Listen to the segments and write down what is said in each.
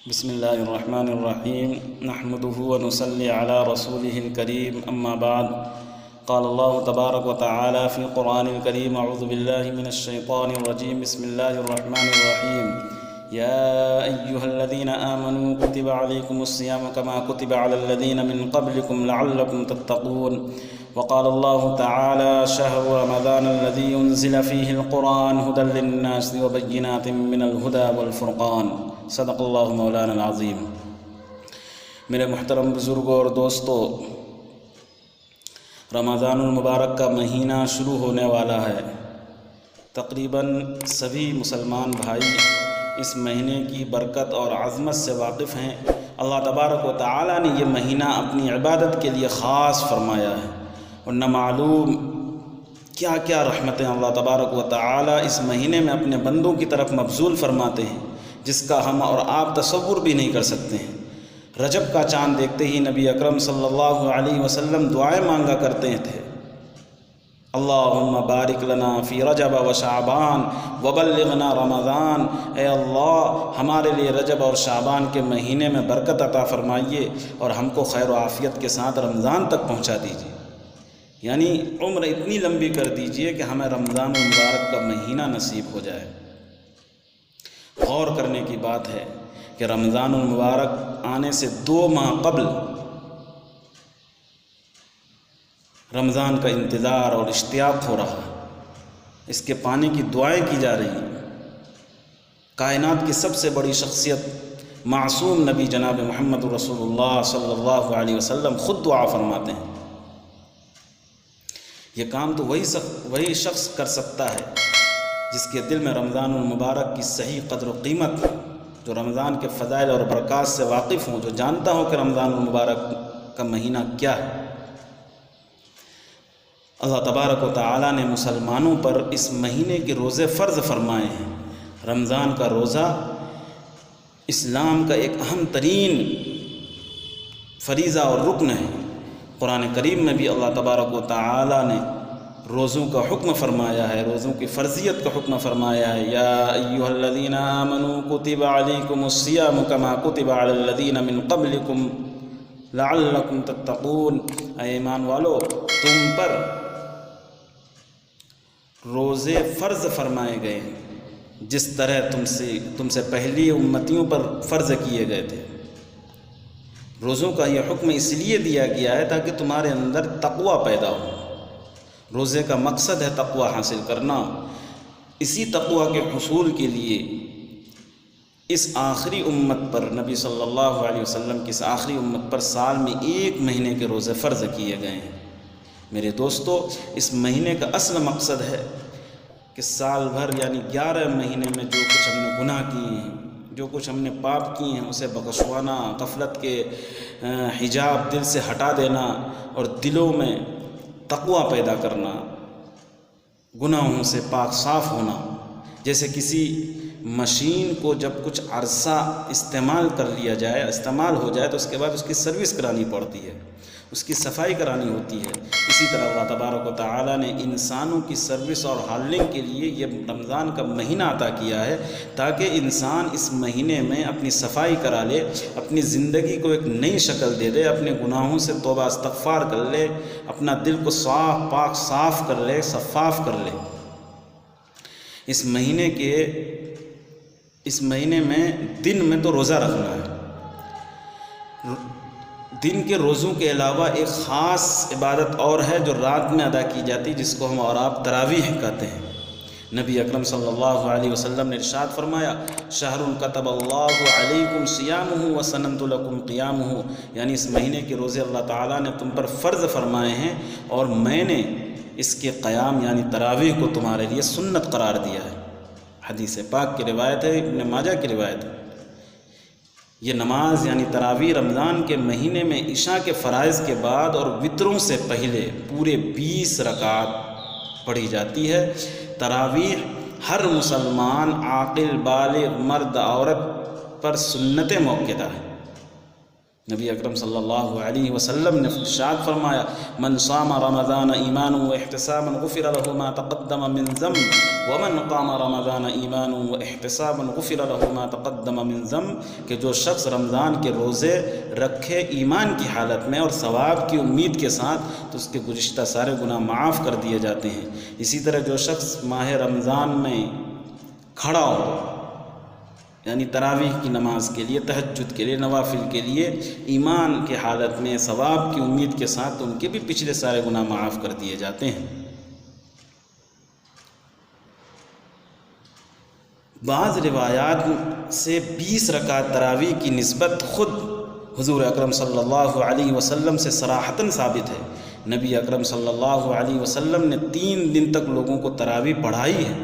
بسم الله الرحمن الرحيم نحمده ونصلي على رسوله الكريم أما بعد قال الله تبارك وتعالى في القرآن الكريم أعوذ بالله من الشيطان الرجيم بسم الله الرحمن الرحيم يا أيها الذين آمنوا كتب عليكم الصيام كما كتب على الذين من قبلكم لعلكم تتقون وقال الله تعالى شهر رمضان الذي أنزل فيه القرآن هدى للناس وبينات من الهدى والفرقان صدق اللہ مولانا العظیم۔ میرے محترم بزرگوں اور دوستو، رمضان المبارک کا مہینہ شروع ہونے والا ہے۔ تقریباً سبھی مسلمان بھائی اس مہینے کی برکت اور عظمت سے واقف ہیں۔ اللہ تبارک و تعالی نے یہ مہینہ اپنی عبادت کے لیے خاص فرمایا ہے، اور نہ معلوم کیا کیا رحمتیں اللہ تبارک و تعالی اس مہینے میں اپنے بندوں کی طرف مبذول فرماتے ہیں، جس کا ہم اور آپ تصور بھی نہیں کر سکتے ہیں۔ رجب کا چاند دیکھتے ہی نبی اکرم صلی اللہ علیہ وسلم دعائیں مانگا کرتے تھے، اللہم بارک لنا فی رجب و شعبان وبلغنا رمضان، اے اللہ ہمارے لیے رجب اور شعبان کے مہینے میں برکت عطا فرمائیے اور ہم کو خیر و عافیت کے ساتھ رمضان تک پہنچا دیجیے، یعنی عمر اتنی لمبی کر دیجیے کہ ہمیں رمضان المبارک کا مہینہ نصیب ہو جائے۔ غور کرنے کی بات ہے کہ رمضان المبارک آنے سے 2 ماہ قبل رمضان کا انتظار اور اشتیاق ہو رہا، اس کے پانے کی دعائیں کی جا رہی ہیں۔ کائنات کی سب سے بڑی شخصیت معصوم نبی جناب محمد رسول اللہ صلی اللہ علیہ وسلم خود دعا فرماتے ہیں۔ یہ کام تو وہی شخص کر سکتا ہے جس کے دل میں رمضان المبارک کی صحیح قدر و قیمت، جو رمضان کے فضائل اور برکات سے واقف ہوں، جو جانتا ہو کہ رمضان المبارک کا مہینہ کیا ہے۔ اللہ تبارک و تعالی نے مسلمانوں پر اس مہینے کے روزے فرض فرمائے ہیں۔ رمضان کا روزہ اسلام کا ایک اہم ترین فریضہ اور رکن ہے۔ قرآن کریم میں بھی اللہ تبارک و تعالی نے روزوں کا حکم فرمایا ہے، روزوں کی فرضیت کا حکم فرمایا ہے۔ یا ایھا الذین آمنوا کتب علیکم الصیام کما کتب علی الذین من قبلکم لعلکم تتقون، اے ایمان والو تم پر روزے فرض فرمائے گئے ہیں جس طرح تم سے پہلی امتیوں پر فرض کیے گئے تھے۔ روزوں کا یہ حکم اس لیے دیا گیا ہے تاکہ تمہارے اندر تقوی پیدا ہو۔ روزے کا مقصد ہے تقوی حاصل کرنا۔ اسی تقوی کے حصول کے لیے اس آخری امت پر، نبی صلی اللہ علیہ وسلم کی اس آخری امت پر سال میں 1 مہینے کے روزے فرض کیے گئے ہیں۔ میرے دوستو، اس مہینے کا اصل مقصد ہے کہ سال بھر یعنی 11 مہینے میں جو کچھ ہم نے گناہ کیے ہیں، جو کچھ ہم نے پاپ کیے ہیں، اسے بخشوانا، غفلت کے حجاب دل سے ہٹا دینا اور دلوں میں تقوی پیدا کرنا، گناہوں سے پاک صاف ہونا۔ جیسے کسی مشین کو جب کچھ عرصہ استعمال ہو جائے تو اس کے بعد اس کی سروس کرانی پڑتی ہے، اس کی صفائی کرانی ہوتی ہے۔ اسی طرح اللہ تبارک و تعالی نے انسانوں کی سروس اور ہالنگ کے لیے یہ رمضان کا مہینہ عطا کیا ہے تاکہ انسان اس مہینے میں اپنی صفائی کرا لے، اپنی زندگی کو ایک نئی شکل دے دے، اپنے گناہوں سے توبہ استغفار کر لے، اپنا دل کو صاف کر لے، شفاف کر لے۔ اس مہینے میں دن میں تو روزہ رکھنا ہے۔ دن کے روزوں کے علاوہ ایک خاص عبادت اور ہے جو رات میں ادا کی جاتی، جس کو ہم اور آپ تراویح کہتے ہیں۔ نبی اکرم صلی اللہ علیہ وسلم نے ارشاد فرمایا، شہر کتب اللہ علیکم صیامہ وسننت لکم قیامہ، یعنی اس مہینے کے روزے اللہ تعالیٰ نے تم پر فرض فرمائے ہیں اور میں نے اس کے قیام یعنی تراویح کو تمہارے لیے سنت قرار دیا ہے۔ حدیث پاک کی روایت ہے، ابن ماجہ کی روایت ہے۔ یہ نماز یعنی تراویح رمضان کے مہینے میں عشاء کے فرائض کے بعد اور وتروں سے پہلے پورے 20 رکعات پڑھی جاتی ہے۔ تراویح ہر مسلمان عاقل بالغ مرد عورت پر سنت موقعہ ہے۔ نبی اکرم صلی اللہ علیہ وسلم نے ارشاد فرمایا من صام رمضان ایمانا واحتسابا غفر له ما تقدم من ذنب ومن قام رمضان ایمانا واحتسابا غفر له ما تقدم من ذنب، کہ جو شخص رمضان کے روزے رکھے ایمان کی حالت میں اور ثواب کی امید کے ساتھ تو اس کے گزشتہ سارے گناہ معاف کر دیے جاتے ہیں۔ اسی طرح جو شخص ماہ رمضان میں کھڑا ہو، یعنی تراویح کی نماز کے لیے، تہجد کے لیے، نوافل کے لیے ایمان کی حالت میں ثواب کی امید کے ساتھ، تو ان کے بھی پچھلے سارے گناہ معاف کر دیے جاتے ہیں۔ بعض روایات سے 20 رکعت تراویح کی نسبت خود حضور اکرم صلی اللہ علیہ وسلم سے صراحتاً ثابت ہے۔ نبی اکرم صلی اللہ علیہ وسلم نے 3 دن تک لوگوں کو تراویح پڑھائی ہے،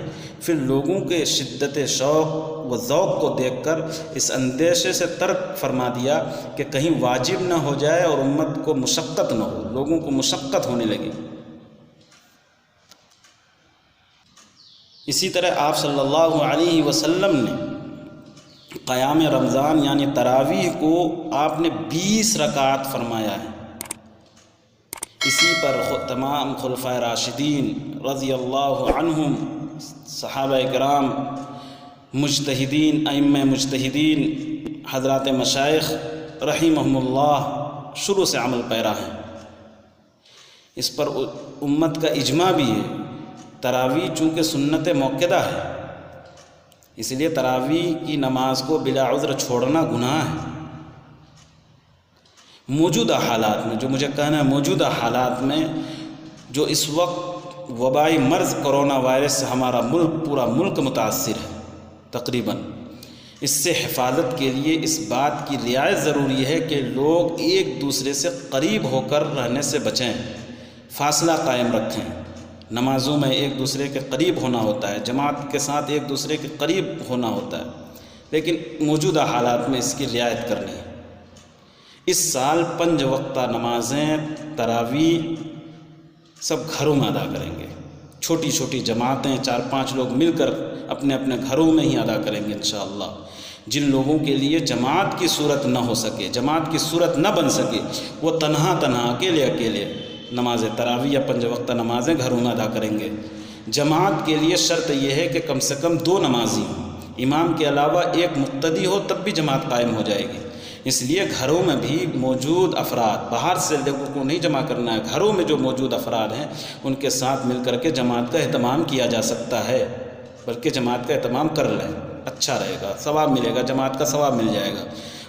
پھر لوگوں کے شدت شوق و ذوق کو دیکھ کر اس اندیشے سے ترک فرما دیا کہ کہیں واجب نہ ہو جائے اور امت کو مشقت نہ ہو، لوگوں کو مشقت ہونے لگی۔ اسی طرح آپ صلی اللہ علیہ وسلم نے قیام رمضان یعنی تراویح کو آپ نے 20 رکعات فرمایا ہے۔ اسی پر تمام خلفائے راشدین رضی اللہ عنہم، صحابہ کرام، مجتہدین، ائمہ مجتہدین، حضرات مشائخ رحمہم اللہ شروع سے عمل پیرا ہیں۔ اس پر امت کا اجماع بھی ہے۔ تراویح چونکہ سنت موقدہ ہے، اس لیے تراویح کی نماز کو بلا عذر چھوڑنا گناہ ہے۔ موجودہ حالات میں، جو مجھے کہنا ہے موجودہ حالات میں، جو اس وقت وبائی مرض کرونا وائرس سے ہمارا ملک، پورا ملک متاثر ہے تقریباً، اس سے حفاظت کے لیے اس بات کی رعایت ضروری ہے کہ لوگ ایک دوسرے سے قریب ہو کر رہنے سے بچیں، فاصلہ قائم رکھیں۔ نمازوں میں ایک دوسرے کے قریب ہونا ہوتا ہے، جماعت کے ساتھ ایک دوسرے کے قریب ہونا ہوتا ہے، لیکن موجودہ حالات میں اس کی رعایت کرنی ہے۔ اس سال 5 وقتہ نمازیں تراویح سب گھروں میں ادا کریں گے، چھوٹی چھوٹی جماعتیں 4-5 لوگ مل کر اپنے اپنے گھروں میں ہی ادا کریں گے انشاءاللہ۔ جن لوگوں کے لیے جماعت کی صورت نہ ہو سکے، جماعت کی صورت نہ بن سکے، وہ تنہا اکیلے نماز تراویح یا 5 وقتہ نمازیں گھروں میں ادا کریں گے۔ جماعت کے لیے شرط یہ ہے کہ کم سے کم 2 نمازی ہوں، امام کے علاوہ ایک مقتدی ہو، تب بھی جماعت قائم ہو جائے گی۔ اس لیے گھروں میں بھی موجود افراد، باہر سے لوگوں کو نہیں جمع کرنا ہے، گھروں میں جو موجود افراد ہیں ان کے ساتھ مل کر کے جماعت کا اہتمام کیا جا سکتا ہے، بلکہ جماعت کا اہتمام کر لیں، اچھا رہے گا، ثواب ملے گا، جماعت کا ثواب مل جائے گا۔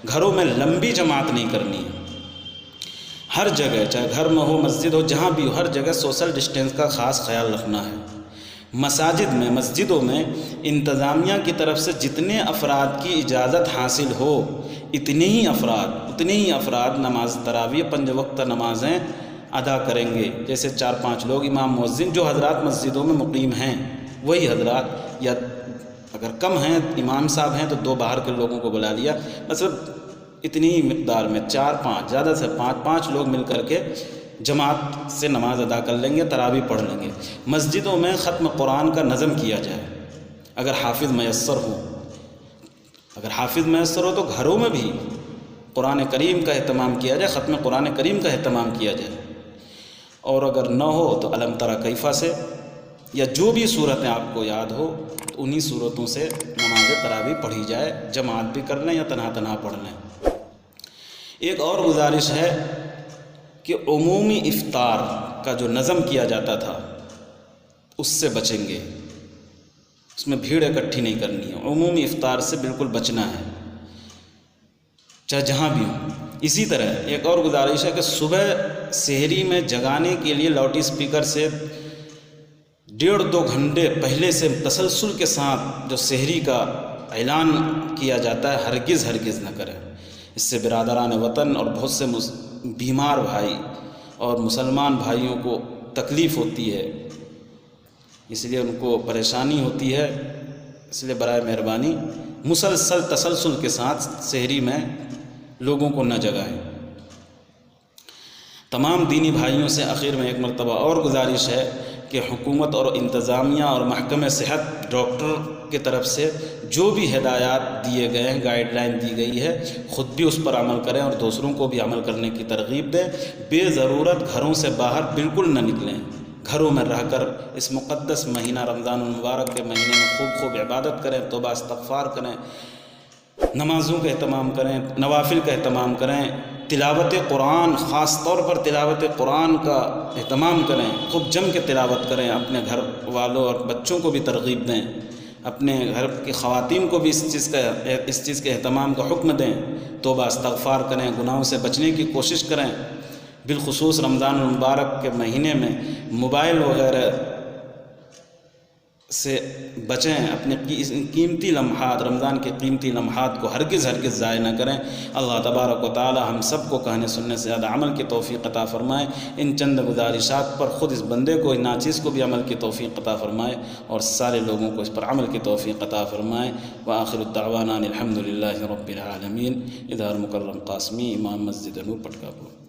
گھروں میں لمبی جماعت نہیں کرنی ہے، ہر جگہ، چاہے گھر میں ہو، مسجد ہو، جہاں بھی ہو، ہر جگہ سوشل ڈسٹینس کا خاص خیال رکھنا ہے۔ مساجد میں، مسجدوں میں انتظامیہ کی طرف سے جتنے افراد کی اجازت حاصل ہو، اتنے ہی افراد نماز تراویح 5 وقتہ نمازیں ادا کریں گے۔ جیسے 4-5 لوگ، امام مؤذن، جو حضرات مسجدوں میں مقیم ہیں وہی حضرات، یا اگر کم ہیں امام صاحب ہیں تو 2 باہر کے لوگوں کو بلا لیا، مطلب اتنی ہی مقدار میں 4-5، زیادہ سے 5 لوگ مل کر کے جماعت سے نماز ادا کر لیں گے، تراویح پڑھ لیں گے۔ مسجدوں میں ختم قرآن کا نظم کیا جائے، اگر حافظ میسر ہو تو گھروں میں بھی قرآن کریم کا اہتمام کیا جائے، ختم قرآن کریم کا اہتمام کیا جائے، اور اگر نہ ہو تو الم تری کیف سے یا جو بھی صورتیں آپ کو یاد ہو تو انہی صورتوں سے نماز تراویح پڑھی جائے، جماعت بھی کر لیں یا تنہا پڑھ لیں۔ ایک اور گزارش ہے کہ عمومی افطار کا جو نظم کیا جاتا تھا اس سے بچیں گے، اس میں بھیڑ اکٹھی نہیں کرنی ہے، عمومی افطار سے بالکل بچنا ہے، چاہے جہاں بھی ہوں۔ اسی طرح ایک اور گزارش ہے کہ صبح سحری میں جگانے کے لیے لاؤڈ اسپیکر سے 1.5-2 گھنٹے پہلے سے تسلسل کے ساتھ جو سحری کا اعلان کیا جاتا ہے، ہرگز نہ کریں۔ اس سے برادران وطن اور بہت سے بیمار بھائی اور مسلمان بھائیوں کو تکلیف ہوتی ہے، اس لیے ان کو پریشانی ہوتی ہے، اس لیے برائے مہربانی مسلسل تسلسل کے ساتھ سحری میں لوگوں کو نہ جگائیں۔ تمام دینی بھائیوں سے آخر میں ایک مرتبہ اور گزارش ہے کہ حکومت اور انتظامیہ اور محکمہ صحت ڈاکٹر کی طرف سے جو بھی ہدایات دیے گئے ہیں، گائیڈ لائن دی گئی ہے، خود بھی اس پر عمل کریں اور دوسروں کو بھی عمل کرنے کی ترغیب دیں۔ بے ضرورت گھروں سے باہر بالکل نہ نکلیں، گھروں میں رہ کر اس مقدس مہینہ رمضان المبارک کے مہینے میں خوب عبادت کریں، توبہ استغفار کریں، نمازوں کا اہتمام کریں، نوافل کا اہتمام کریں، تلاوت قرآن، خاص طور پر تلاوت قرآن کا اہتمام کریں، خوب جم کے تلاوت کریں، اپنے گھر والوں اور بچوں کو بھی ترغیب دیں، اپنے گھر کی خواتین کو بھی اس چیز کے اہتمام کا حکم دیں، توبہ استغفار کریں، گناہوں سے بچنے کی کوشش کریں۔ بالخصوص رمضان المبارک کے مہینے میں موبائل وغیرہ سے بچیں، اپنے قیمتی لمحات، رمضان کے قیمتی لمحات کو ہرگز ضائع نہ کریں۔ اللہ تبارک و تعالی ہم سب کو کہنے سننے سے زیادہ عمل کی توفیق عطا فرمائے۔ ان چند گزارشات پر خود اس بندے کو، ان ناچیز کو بھی عمل کی توفیق عطا فرمائے اور سارے لوگوں کو اس پر عمل کی توفیق عطا فرمائے۔ وآخر الدعوانا الحمد للہ رب العالمین۔ ادارہ مکرم قاسمی، امام مسجد نور، پٹکا پور۔